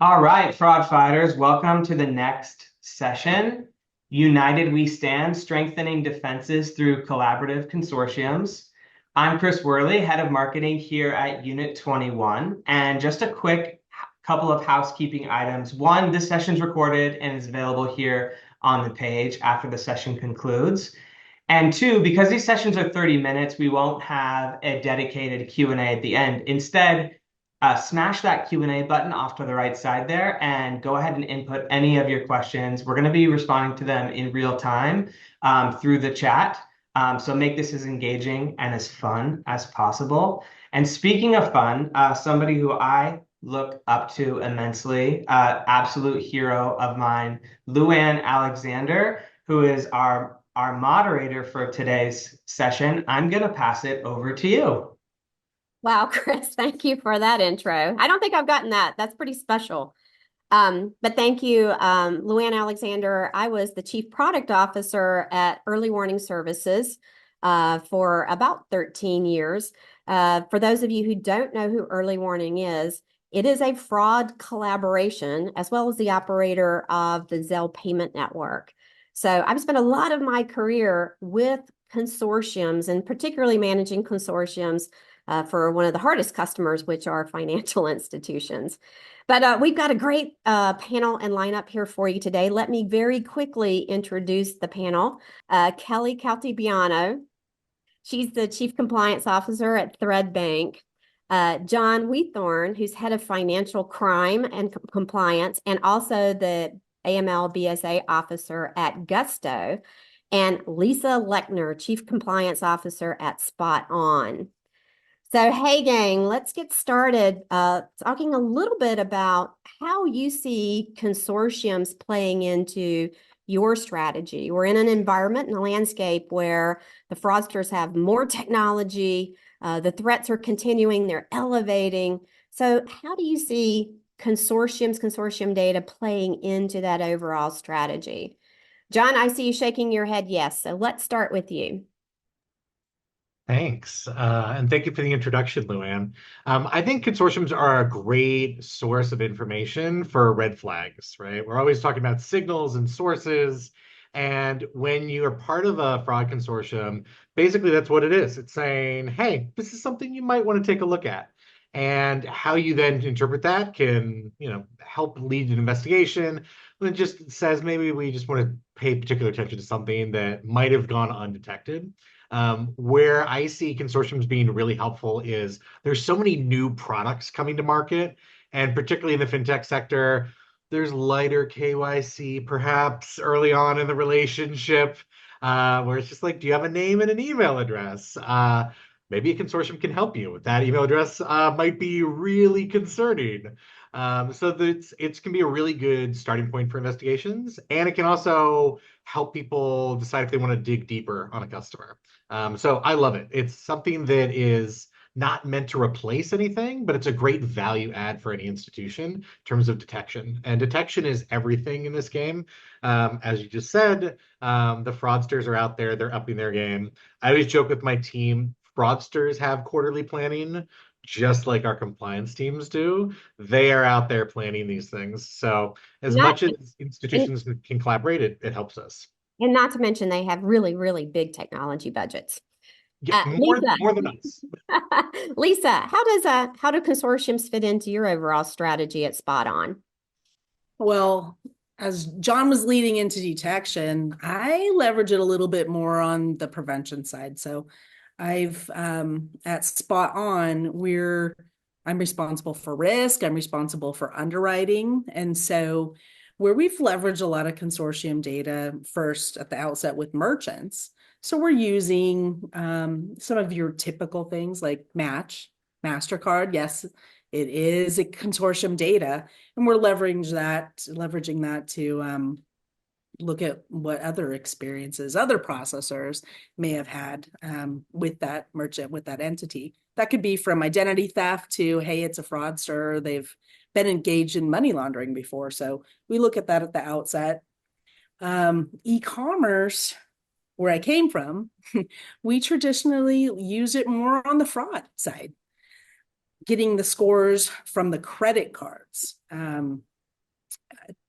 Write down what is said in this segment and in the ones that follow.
All right, fraud fighters, welcome to the next session. United We Stand, Strengthening Defenses Through Collaborative Consortiums. I'm Chris Worley, Head of Marketing here at Unit21. And just a quick couple of housekeeping items. One, this session's recorded and is available here on the page after the session concludes. And two, because these sessions are 30 minutes, we won't have a dedicated Q&A at the end. Instead, smash that Q&A button off to the right side there and go ahead and input any of your questions. We're going to be responding to them in real time through the chat. So make this as engaging and as fun as possible. And speaking of fun, somebody who I look up to immensely, absolute hero of mine, Luann Alexander, who is our moderator for today's session. I'm going to pass it over to you. Wow, Chris, thank you for that intro. I don't think I've gotten that. That's pretty special. But thank you, Luann Alexander. I was the Chief Product Officer at Early Warning Services for about 13 years. For those of you who don't know who Early Warning is, it is a fraud collaboration as well as the operator of the Zelle payment network. So I've spent a lot of my career with consortiums and particularly managing consortiums for one of the hardest customers, which are financial institutions. But we've got a great panel and lineup here for you today. Let me very quickly introduce the panel. Kelly Caltibiano, she's the Chief Compliance Officer at Thread Bank. John Wheathorn, who's Head of Financial Crime and Compliance, and also the AML BSA Officer at Gusto. And Lisa Lechner, Chief Compliance Officer at Spot On. So, hey, gang, let's get started talking a little bit about how you see consortiums playing into your strategy. We're in an environment and a landscape where the fraudsters have more technology, the threats are continuing, they're elevating. So, how do you see consortium data playing into that overall strategy? John, I see you shaking your head yes. So, let's start with you. Thanks. And thank you for the introduction, Luann. I think consortiums are a great source of information for red flags, right? We're always talking about signals and sources. And when you are part of a fraud consortium, basically that's what it is. It's saying, hey, this is something you might want to take a look at. And how you then interpret that can, help lead an investigation. When it just says maybe we just want to pay particular attention to something that might have gone undetected. Where I see consortiums being really helpful is there's so many new products coming to market, and particularly in the fintech sector, there's lighter KYC perhaps early on in the relationship, where it's just like, do you have a name and an email address? Maybe a consortium can help you. That email address might be really concerning. So that it can be a really good starting point for investigations, and it can also help people decide if they want to dig deeper on a customer. So I love it. It's something that is not meant to replace anything, but it's a great value add for any institution in terms of detection. And detection is everything in this game. As you just said, the fraudsters are out there, they're upping their game. I always joke with my team, fraudsters have quarterly planning, just like our compliance teams do. They are out there planning these things. So as Not much as and, institutions can collaborate, it helps us. and not to mention they have really, really big technology budgets. Yeah, Lisa, more than us. Lisa, how do consortiums fit into your overall strategy at Spot On? Well, as John was leading into detection, I leverage it a little bit more on the prevention side. So I've at Spot On, I'm responsible for risk, I'm responsible for underwriting. And so where we've leveraged a lot of consortium data first at the outset with merchants. So we're using some of your typical things like Match, MasterCard. Yes, it is a consortium data, and we're leveraging that to look at what other experiences other processors may have had with that merchant, with that entity. That could be from identity theft to, hey, it's a fraudster, they've been engaged in money laundering before. So we look at that at the outset. E-commerce, where I came from, we traditionally use it more on the fraud side. getting the scores from the credit cards,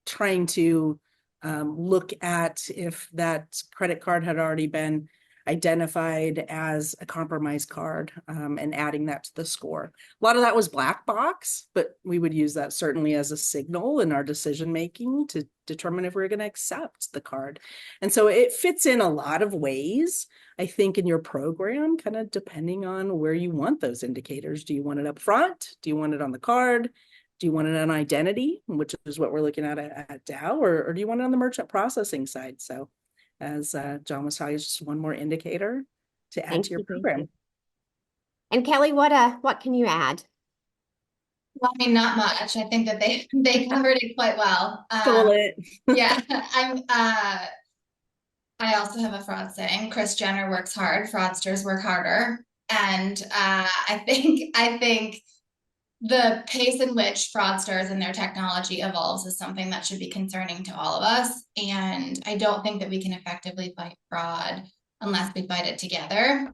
trying to look at if that credit card had already been identified as a compromised card, and adding that to the score. A lot of that was black box, but we would use that certainly as a signal in our decision making to determine if we're going to accept the card. And so it fits in a lot of ways, I think, in your program, kind of depending on where you want those indicators. Do you want it up front? Do you want it on the card? Do you want it on identity, which is what we're looking at DAO, or do you want it on the merchant processing side? So as John was talking, just one more indicator to add to your program. And Kelly, what can you add? Well, I mean, not much. I think that they covered it quite well. Stole it. Yeah, I also have a fraud saying: Kris Jenner works hard, fraudsters work harder. And I think the pace in which fraudsters and their technology evolves is something that should be concerning to all of us. And I don't think that we can effectively fight fraud unless we fight it together.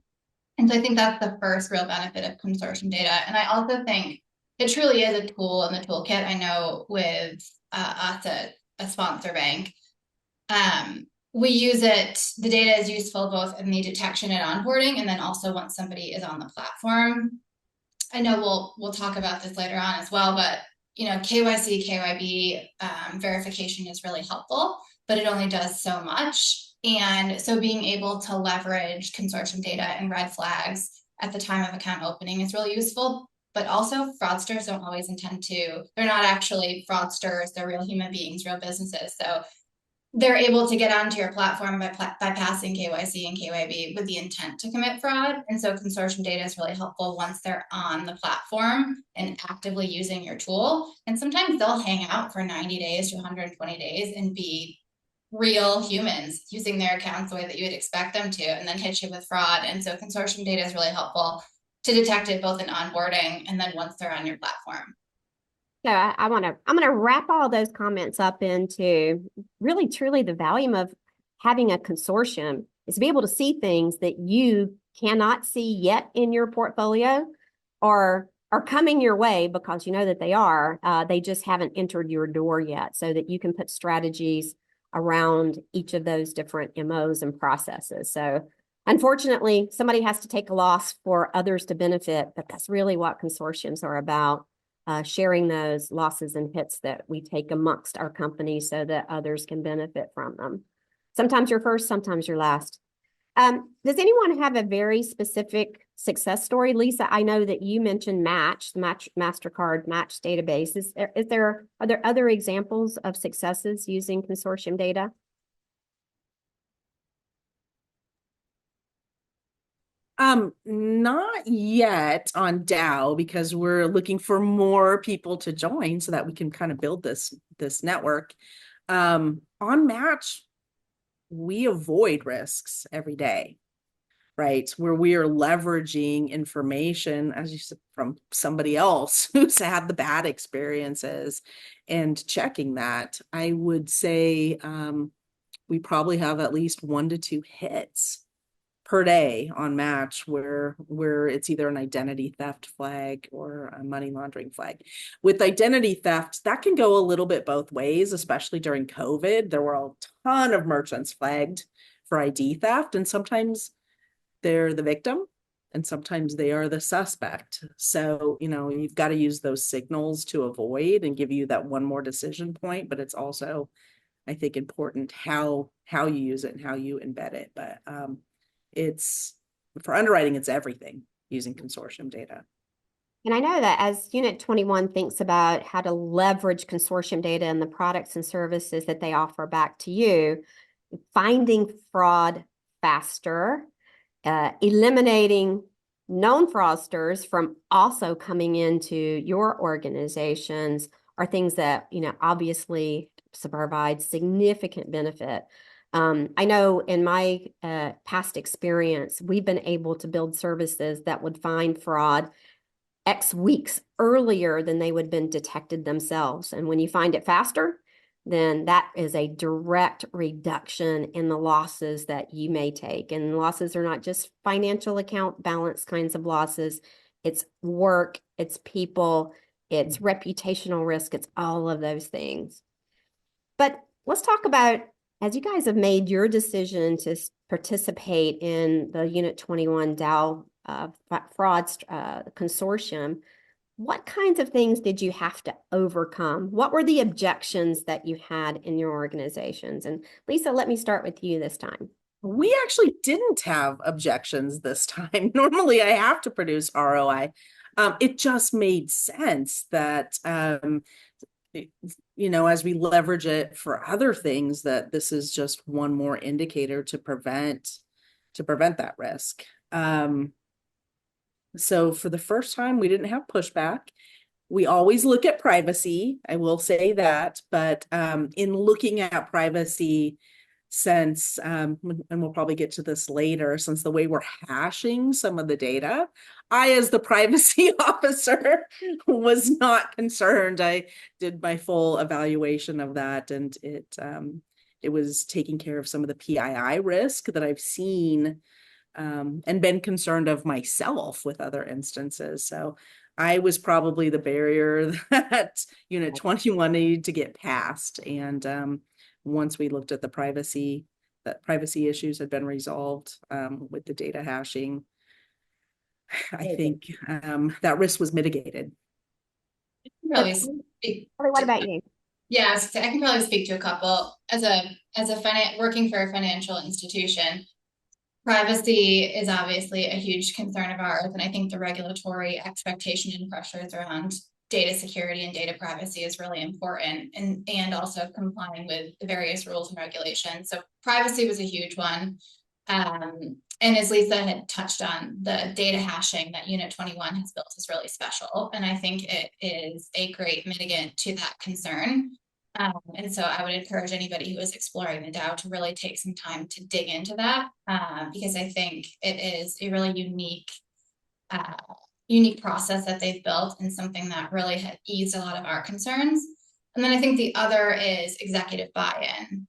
And so I think that's the first real benefit of consortium data. And I also think it truly is a tool in the toolkit. I know with us at a sponsor bank, we use it, the data is useful both in the detection and onboarding, and then also once somebody is on the platform. I know we'll talk about this later on as well, but KYC, KYB verification is really helpful, but it only does so much. And so being able to leverage consortium data and red flags at the time of account opening is really useful. But also fraudsters don't always intend to, they're not actually fraudsters, they're real human beings, real businesses. So they're able to get onto your platform by passing KYC and KYB with the intent to commit fraud. And so consortium data is really helpful once they're on the platform and actively using your tool. And sometimes they'll hang out for 90 days to 120 days and be real humans using their accounts the way that you would expect them to, and then hit you with fraud. And so consortium data is really helpful to detect it both in onboarding and then once they're on your platform. So I'm gonna wrap all those comments up into really truly the value of having a consortium is to be able to see things that you cannot see yet in your portfolio or are coming your way because you know that they just haven't entered your door yet, so that you can put strategies around each of those different MOs and processes. So unfortunately, somebody has to take a loss for others to benefit, but that's really what consortiums are about. Sharing those losses and hits that we take amongst our company so that others can benefit from them. Sometimes you're first, sometimes you're last. Does anyone have a very specific success story? Lisa, I know that you mentioned MasterCard Match database. Are there other examples of successes using consortium data? Not yet on DAO, because we're looking for more people to join so that we can kind of build this network. On Match, we avoid risks every day, right? Where we are leveraging information, as you said, from somebody else who's had the bad experiences and checking that. I would say we probably have at least 1 to 2 hits per day on Match where it's either an identity theft flag or a money laundering flag. With identity theft, that can go a little bit both ways, especially during COVID. There were a ton of merchants flagged for ID theft, and sometimes they're the victim and sometimes they are the suspect. So, you've got to use those signals to avoid and give you that one more decision point, but it's also, I think, important how you use it and how you embed it. But it's for underwriting, it's everything using consortium data. And I know that as Unit21 thinks about how to leverage consortium data and the products and services that they offer back to you, finding fraud faster, eliminating known fraudsters from also coming into your organizations are things that, obviously provide significant benefit. I know in my past experience, we've been able to build services that would find fraud X weeks earlier than they would have been detected themselves. And when you find it faster, then that is a direct reduction in the losses that you may take. And losses are not just financial account balance kinds of losses. it's work, it's people, it's reputational risk, it's all of those things. But let's talk about, as you guys have made your decision to participate in the Unit 21 DAO fraud consortium, what kinds of things did you have to overcome? What were the objections that you had in your organizations? And Lisa, let me start with you this time. We actually didn't have objections this time. Normally, I have to produce ROI. It just made sense that, as we leverage it for other things, that this is just one more indicator to prevent that risk. So for the first time, we didn't have pushback. We always look at privacy, I will say that, but in looking at privacy, since, and we'll probably get to this later, since the way we're hashing some of the data, I, as the privacy officer, was not concerned. I did my full evaluation of that, and it was taking care of some of the PII risk that I've seen and been concerned of myself with other instances. So I was probably the barrier that Unit 21 needed to get past. And once we looked at the privacy, that privacy issues had been resolved with the data hashing, I think that risk was mitigated. Really speak What about you? Yeah, I can probably speak to a couple. As a working for a financial institution, privacy is obviously a huge concern of ours, and I think the regulatory expectation and pressures around data security and data privacy is really important, and also complying with the various rules and regulations. So privacy was a huge one. And as Lisa had touched on, the data hashing that Unit 21 has built is really special. And I think it is a great mitigant to that concern. And so I would encourage anybody who is exploring the DAO to really take some time to dig into that, because I think it is a really unique process that they've built, and something that really had eased a lot of our concerns. And then I think the other is executive buy-in.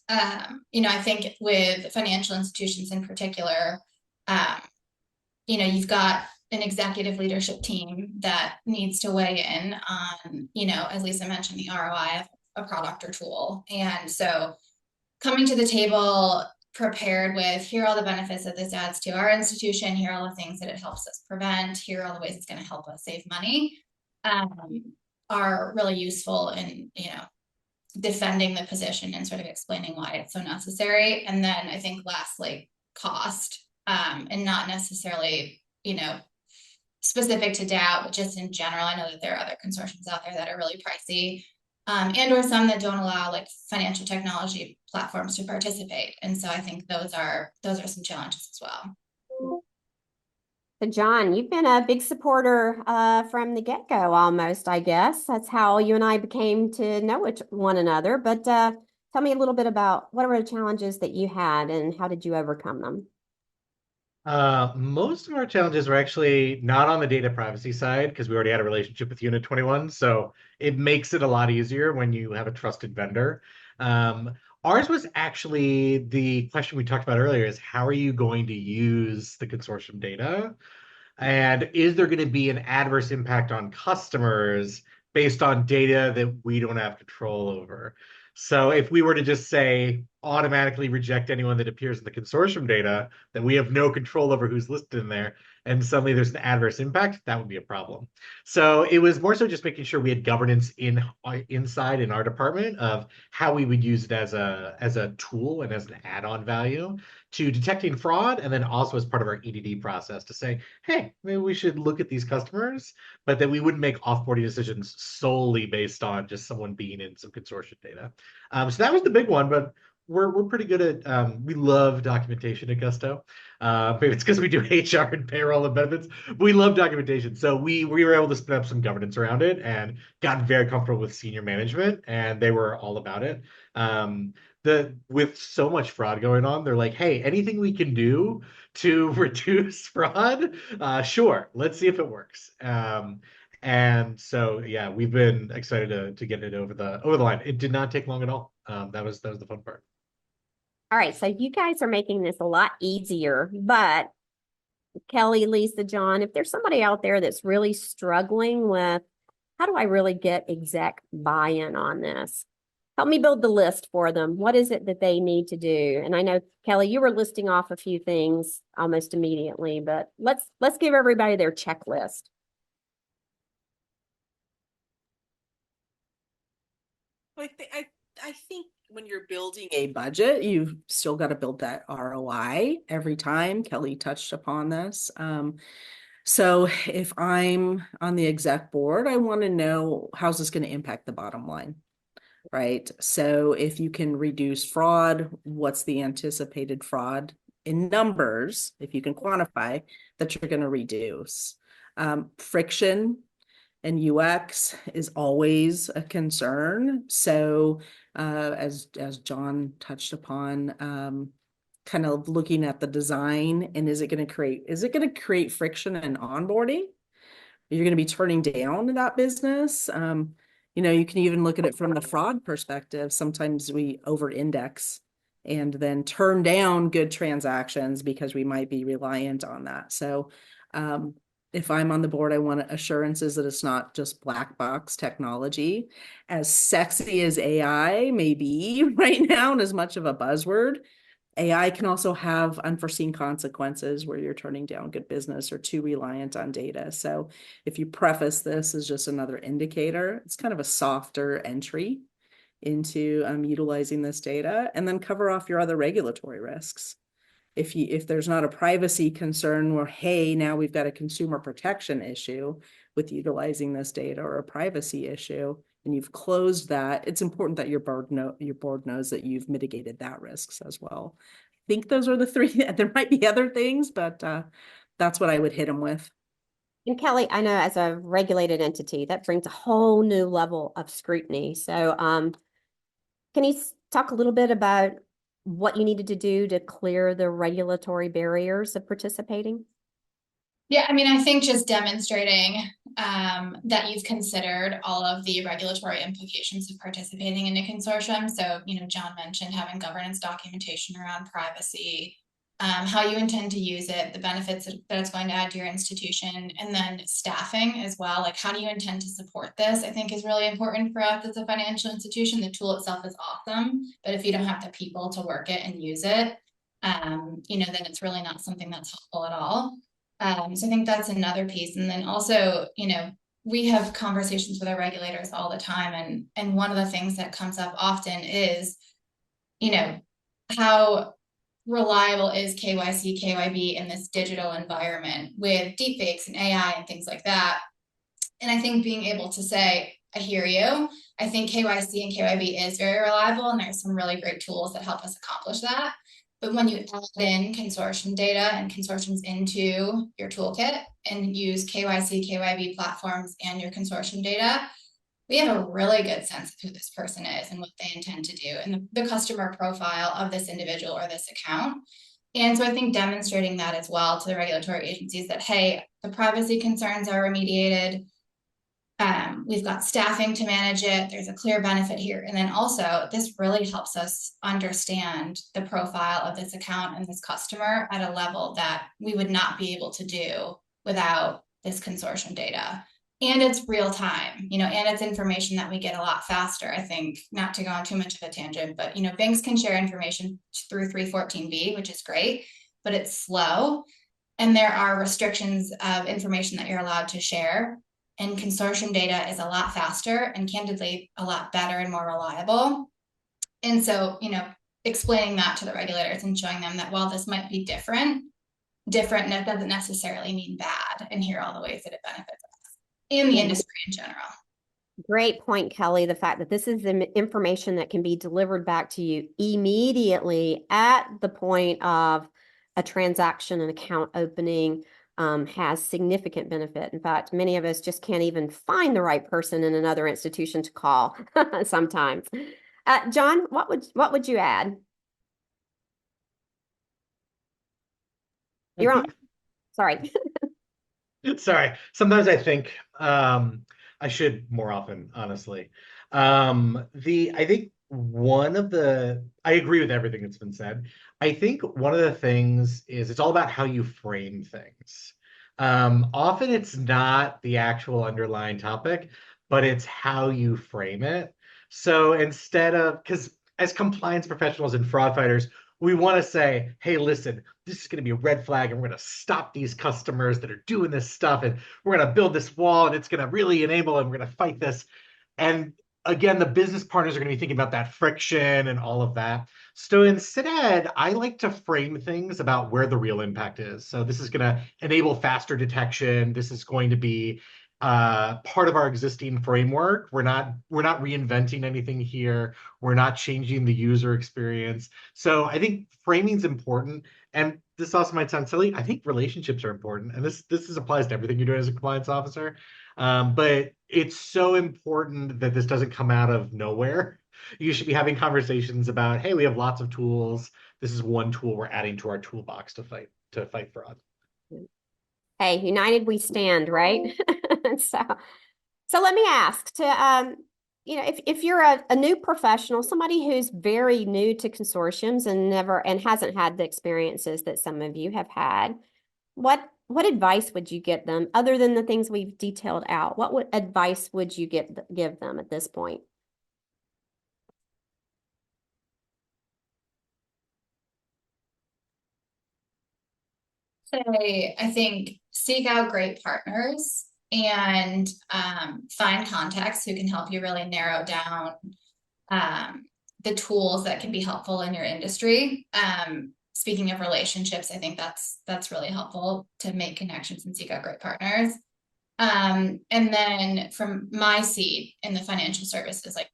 I think with financial institutions in particular, you've got an executive leadership team that needs to weigh in on, as Lisa mentioned, the ROI of a product or tool. And so coming to the table prepared with, here are all the benefits that this adds to our institution, here are all the things that it helps us prevent, here are all the ways it's going to help us save money, are really useful in, defending the position and sort of explaining why it's so necessary. And then I think lastly, cost, and not necessarily, specific to DAO, but just in general. I know that there are other consortiums out there that are really pricey, and or some that don't allow like financial technology platforms to participate. And so I think those are some challenges as well. So John, you've been a big supporter from the get-go almost, I guess. That's how you and I became to know one another. But tell me a little bit about what were the challenges that you had and how did you overcome them? Most of our challenges were actually not on the data privacy side, because we already had a relationship with Unit 21. So it makes it a lot easier when you have a trusted vendor. Ours was actually the question we talked about earlier, is how are you going to use the consortium data? And is there going to be an adverse impact on customers based on data that we don't have control over? So if we were to just say automatically reject anyone that appears in the consortium data, then we have no control over who's listed in there, and suddenly there's an adverse impact, that would be a problem. So it was more so just making sure we had governance inside in our department of how we would use it as a tool and as an add-on value to detecting fraud, and then also as part of our EDD process to say, hey, maybe we should look at these customers, but that we wouldn't make offboarding decisions solely based on just someone being in some consortium data. So that was the big one, but we're pretty good at, we love documentation at Gusto. Maybe it's because we do HR and payroll and benefits. We love documentation. So we were able to spin up some governance around it and got very comfortable with senior management, and they were all about it. With so much fraud going on, they're like, hey, anything we can do to reduce fraud, sure, let's see if it works. And so yeah, we've been excited to get it over the line. It did not take long at all. That was the fun part. All right, so you guys are making this a lot easier, but Kelly, Lisa, John, if there's somebody out there that's really struggling with how do I really get exec buy-in on this? Help me build the list for them. What is it that they need to do? And I know, Kelly, you were listing off a few things almost immediately, but let's give everybody their checklist. I think when you're building a budget, you've still got to build that ROI every time. Kelly touched upon this. So if I'm on the exec board, I want to know how's this going to impact the bottom line, right? So if you can reduce fraud, what's the anticipated fraud in numbers, if you can quantify that you're going to reduce? Friction and UX is always a concern. So as John touched upon, kind of looking at the design and is it going to create friction and onboarding? You're going to be turning down that business. You can even look at it from the fraud perspective. Sometimes we over-index and then turn down good transactions because we might be reliant on that. So if I'm on the board, I want assurances that it's not just black box technology. As sexy as AI may be right now and as much of a buzzword, AI can also have unforeseen consequences where you're turning down good business or too reliant on data. So if you preface this as just another indicator, it's kind of a softer entry into utilizing this data, and then cover off your other regulatory risks. If there's not a privacy concern where, hey, now we've got a consumer protection issue with utilizing this data or a privacy issue, and you've closed that, it's important that your board knows that you've mitigated that risks as well. I think those are the three. There might be other things, but that's what I would hit them with. And Kelly, I know as a regulated entity, that brings a whole new level of scrutiny. So can you talk a little bit about what you needed to do to clear the regulatory barriers of participating? Yeah, I mean, I think just demonstrating that you've considered all of the regulatory implications of participating in a consortium. So, John mentioned having governance documentation around privacy, how you intend to use it, the benefits that it's going to add to your institution, and then staffing as well. Like, how do you intend to support this? I think is really important for us as a financial institution. The tool itself is awesome, but if you don't have the people to work it and use it, then it's really not something that's helpful at all. So I think that's another piece. And then also, we have conversations with our regulators all the time. And one of the things that comes up often is, how reliable is KYC, KYB in this digital environment with deepfakes and AI and things like that. And I think being able to say, I hear you. I think KYC and KYB is very reliable, and there's some really great tools that help us accomplish that. But when you add in consortium data and consortiums into your toolkit and use KYC, KYB platforms and your consortium data, we have a really good sense of who this person is and what they intend to do and the customer profile of this individual or this account. And so I think demonstrating that as well to the regulatory agencies that, hey, the privacy concerns are remediated. We've got staffing to manage it. There's a clear benefit here. And then also, this really helps us understand the profile of this account and this customer at a level that we would not be able to do without this consortium data. And it's real time, and it's information that we get a lot faster. I think, not to go on too much of a tangent, but, banks can share information through 314B, which is great, but it's slow. And there are restrictions of information that you're allowed to share. And consortium data is a lot faster and candidly a lot better and more reliable. And so, explaining that to the regulators and showing them that while this might be different doesn't necessarily mean bad, and here are all the ways that it benefits us and the industry in general. Great point, Kelly. The fact that this is the information that can be delivered back to you immediately at the point of a transaction and account opening has significant benefit. In fact, many of us just can't even find the right person in another institution to call sometimes. John, what would you add? You're on. Sorry. Sorry. Sometimes I think I should more often, honestly. I think I agree with everything that's been said. I think one of the things is it's all about how you frame things. Often it's not the actual underlying topic, but it's how you frame it. So instead of, because as compliance professionals and fraud fighters, we want to say, hey, listen, this is going to be a red flag, and we're going to stop these customers that are doing this stuff, and we're going to build this wall, and it's going to really enable, and we're going to fight this. And again, the business partners are going to be thinking about that friction and all of that. So instead, I like to frame things about where the real impact is. So this is going to enable faster detection. This is going to be part of our existing framework. We're not reinventing anything here. We're not changing the user experience. So I think framing is important. And this also might sound silly. I think relationships are important. And this applies to everything you're doing as a compliance officer. But it's so important that this doesn't come out of nowhere. You should be having conversations about, hey, we have lots of tools. This is one tool we're adding to our toolbox to fight fraud. Hey, united we stand, right? So let me ask if you're a new professional, somebody who's very new to consortiums and hasn't had the experiences that some of you have had, what advice would you give them other than the things we've detailed out? What advice would you give them at this point? I think seek out great partners and find contacts who can help you really narrow down the tools that can be helpful in your industry. Speaking of relationships, I think that's really helpful to make connections and seek out great partners. And then from my seat in the financial services, like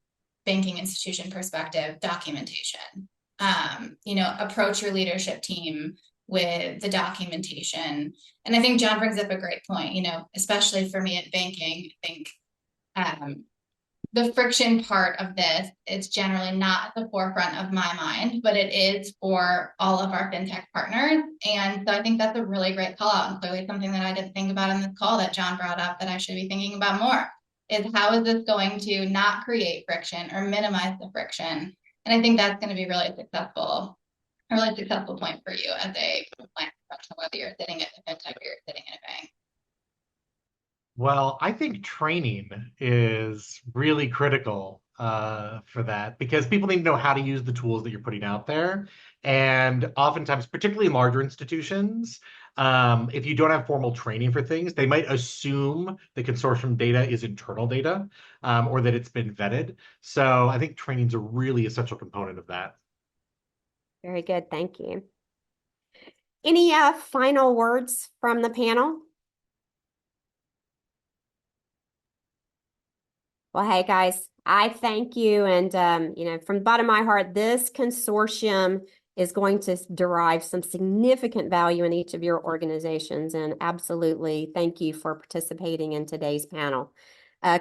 banking institution perspective, documentation. Approach your leadership team with the documentation. And I think John brings up a great point, especially for me at banking. I think the friction part of this is generally not at the forefront of my mind, but it is for all of our fintech partners. And so I think that's a really great call out, and clearly something that I didn't think about in this call that John brought up that I should be thinking about more is how is this going to not create friction or minimize the friction? And I think that's going to be a really successful point for you as a compliance professional, whether you're sitting at a fintech or you're sitting in a bank. Well, I think training is really critical for that because people need to know how to use the tools that you're putting out there. And oftentimes, particularly in larger institutions, if you don't have formal training for things, they might assume the consortium data is internal data or that it's been vetted. So I think training is a really essential component of that. Very good. Thank you. Any final words from the panel? Well, hey guys, I thank you. And, from the bottom of my heart, this consortium is going to derive some significant value in each of your organizations. And absolutely, thank you for participating in today's panel.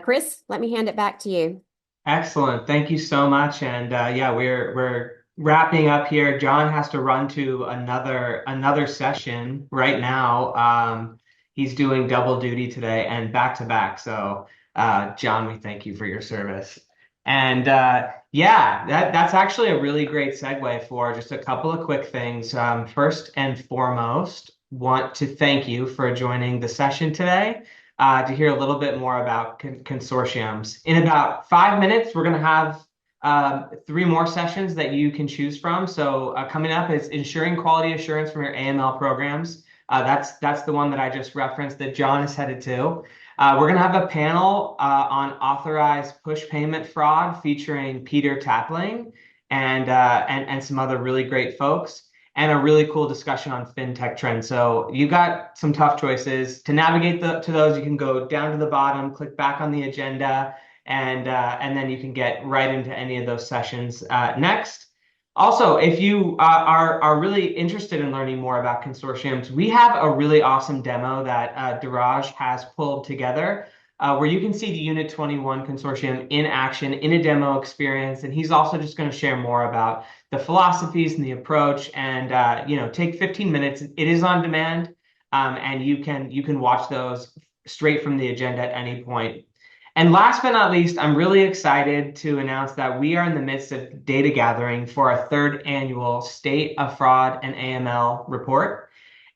Chris, let me hand it back to you. Excellent. Thank you so much. And we're wrapping up here. John has to run to another session right now. He's doing double duty today and back to back. So John, we thank you for your service. And that's actually a really great segue for just a couple of quick things. First and foremost, want to thank you for joining the session today to hear a little bit more about consortiums. In about 5 minutes, we're going to have 3 more sessions that you can choose from. So coming up is ensuring quality assurance from your AML programs. That's the one that I just referenced that John is headed to. We're going to have a panel on authorized push payment fraud featuring Peter Tapling and some other really great folks, and a really cool discussion on fintech trends. So you've got some tough choices. To navigate to those, you can go down to the bottom, click back on the agenda, and then you can get right into any of those sessions next. Also, if you are really interested in learning more about consortiums, we have a really awesome demo that Diraj has pulled together where you can see the Unit21 consortium in action in a demo experience. And he's also just going to share more about the philosophies and the approach and, take 15 minutes. It is on demand and you can watch those straight from the agenda at any point. And last but not least, I'm really excited to announce that we are in the midst of data gathering for our third annual State of Fraud and AML report.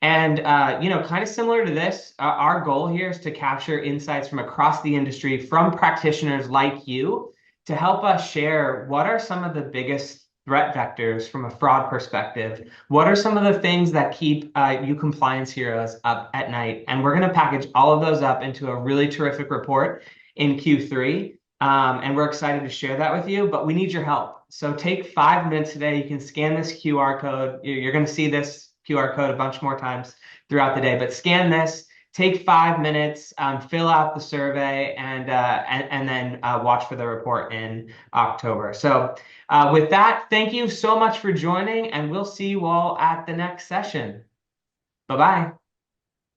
And, kind of similar to this, our goal here is to capture insights from across the industry from practitioners like you to help us share what are some of the biggest threat vectors from a fraud perspective. What are some of the things that keep you compliance heroes up at night? And we're going to package all of those up into a really terrific report in Q3. And we're excited to share that with you, but we need your help. So take 5 minutes today. You can scan this QR code. You're going to see this QR code a bunch more times throughout the day, but scan this, take 5 minutes, fill out the survey, and then watch for the report in October. So with that, thank you so much for joining, and we'll see you all at the next session. Bye-bye.